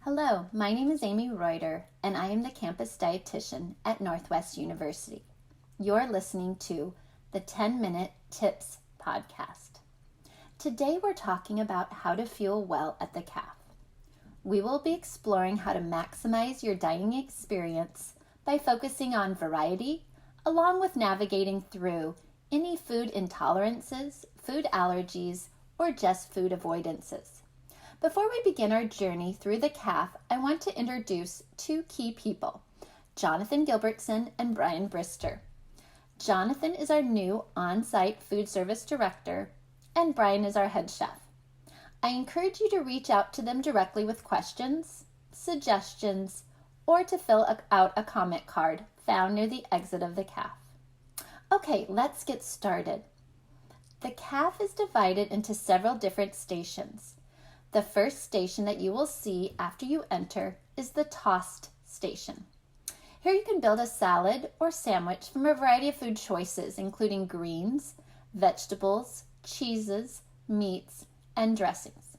Hello, my name is Amy Reuter, and I am the campus dietitian at Northwest University. You're listening to the 10-Minute Tips podcast. Today we're talking about how to fuel well at the calf. We will be exploring how to maximize your dining experience by focusing on variety, along with navigating through any food intolerances, food allergies, or just food avoidances. Before we begin our journey through the calf, I want to introduce two key people, Jonathan Gilbertson and Brian Brister. Jonathan is our new on-site food service director, and Brian is our head chef. I encourage you to reach out to them directly with questions, suggestions, or to fill out a comment card found near the exit of the calf. Okay, let's get started. The calf is divided into several different stations. The first station that you will see after you enter is the tossed station. Here you can build a salad or sandwich from a variety of food choices, including greens, vegetables, cheeses, meats, and dressings.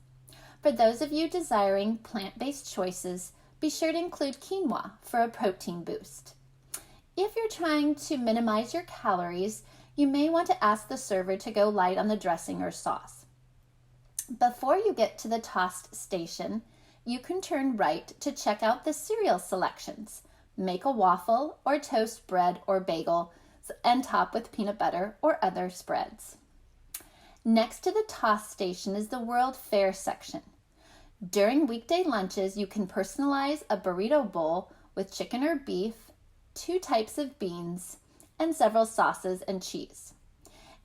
For those of you desiring plant-based choices, be sure to include quinoa for a protein boost. If you're trying to minimize your calories, you may want to ask the server to go light on the dressing or sauce. Before you get to the tossed station, you can turn right to check out the cereal selections. Make a waffle or toast bread or bagel and top with peanut butter or other spreads. Next to the toss station is the World Fare section. During weekday lunches, you can personalize a burrito bowl with chicken or beef, 2 types of beans, and several sauces and cheese.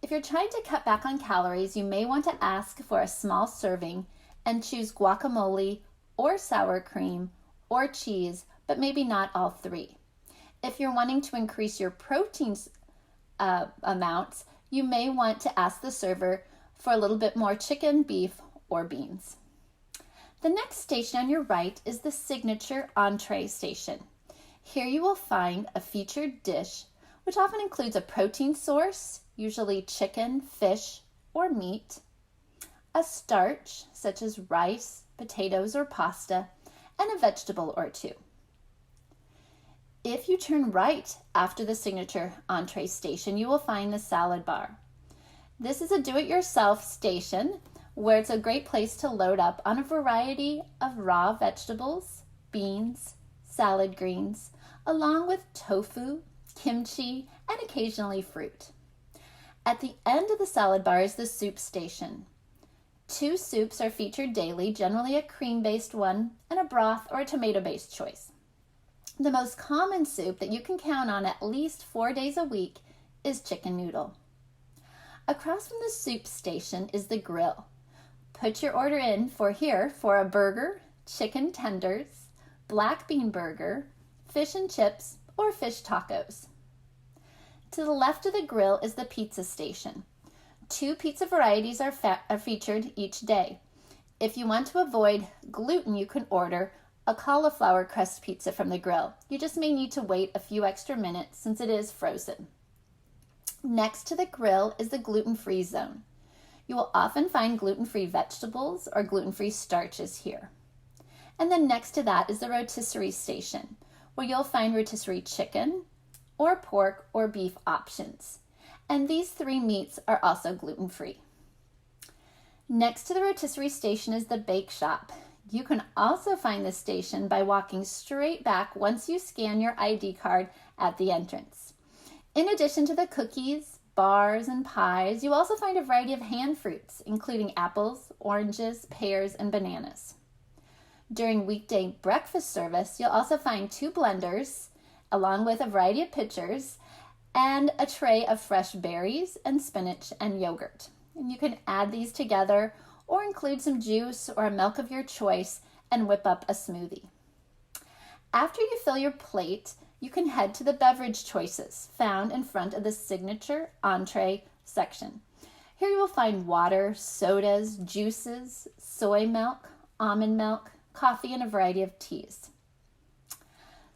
If you're trying to cut back on calories, you may want to ask for a small serving and choose guacamole or sour cream or cheese, but maybe not all 3. If you're wanting to increase your protein amounts, you may want to ask the server for a little bit more chicken, beef, or beans. The next station on your right is the signature Entree station. Here you will find a featured dish, which often includes a protein source, usually chicken, fish, or meat, a starch, such as rice, potatoes, or pasta, and a vegetable or 2. If you turn right after the signature Entree station, you will find the salad bar. This is a do-it-yourself station where it's a great place to load up on a variety of raw vegetables, beans, salad greens, along with tofu, kimchi, and occasionally fruit. At the end of the salad bar is the soup station. 2 soups are featured daily, generally a cream-based one and a broth or a tomato-based choice. The most common soup that you can count on at least 4 days a week is chicken noodle. Across from the soup station is the grill. Put your order in for a burger, chicken tenders, black bean burger, fish and chips, or fish tacos. To the left of the grill is the pizza station. 2 pizza varieties are featured each day. If you want to avoid gluten, you can order a cauliflower crust pizza from the grill. You just may need to wait a few extra minutes since it is frozen. Next to the grill is the gluten-free zone. You will often find gluten-free vegetables or gluten-free starches here. And then next to that is the rotisserie station, where you'll find rotisserie chicken, or pork or beef options. And these 3 meats are also gluten-free. Next to the rotisserie station is the bake shop. You can also find this station by walking straight back once you scan your ID card at the entrance. In addition to the cookies, bars, and pies, you also find a variety of hand fruits, including apples, oranges, pears, and bananas. During weekday breakfast service, you'll also find 2 blenders, along with a variety of pitchers, and a tray of fresh berries and spinach and yogurt. And you can add these together or include some juice or milk of your choice and whip up a smoothie. After you fill your plate, you can head to the Beverage Choices found in front of the signature Entree section. Here you will find water, sodas, juices, soy milk, almond milk, coffee, and a variety of teas.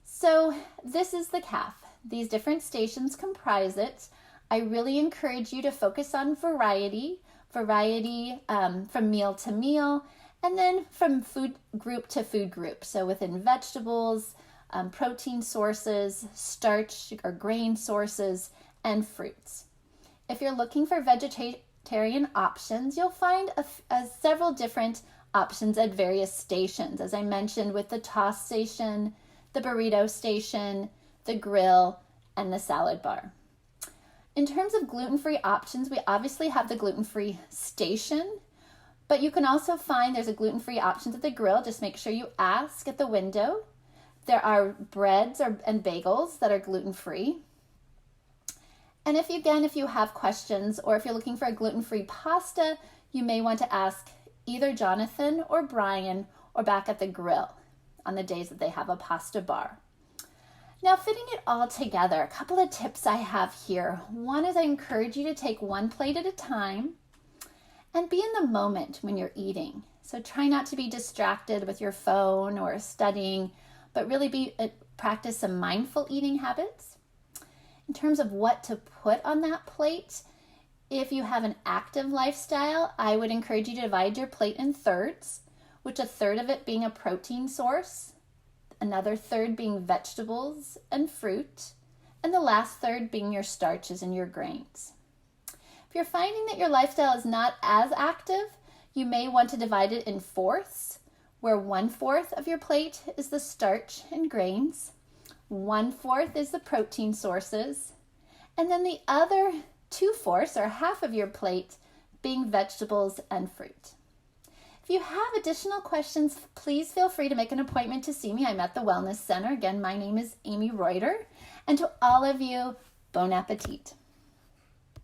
So this is the calf. These different stations comprise it. I really encourage you to focus on variety from meal to meal, And then from food group to food group. So within vegetables, protein sources, starch or grain sources, and fruits. If you're looking for vegetarian options, you'll find several different options at various stations. As I mentioned, with the toss station, the burrito station, the grill, and the salad bar. In terms of gluten-free options, we obviously have the gluten-free station, but you can also find there's a gluten-free options at the grill. Just make sure you ask at the window. There are breads and bagels that are gluten-free. And if you have questions or if you're looking for a gluten-free pasta, you may want to ask either Jonathan or Brian or back at the grill on the days that they have a pasta bar. Now, fitting it all together, a couple of tips I have here. One is I encourage you to take one plate at a time and be in the moment when you're eating. So try not to be distracted with your phone or studying, but really practice some mindful eating habits. In terms of what to put on that plate, if you have an active lifestyle, I would encourage you to divide your plate in thirds, which a third of it being a protein source, another third being vegetables and fruit, and the last third being your starches and your grains. If you're finding that your lifestyle is not as active, you may want to divide it in fourths, where 1/4 of your plate is the starch and grains, 1/4 is the protein sources, and then the other 2/4 or half of your plate being vegetables and fruit. If you have additional questions, please feel free to make an appointment to see me. I'm at the Wellness Center. Again, my name is Amy Reuter. And to all of you, bon appetit.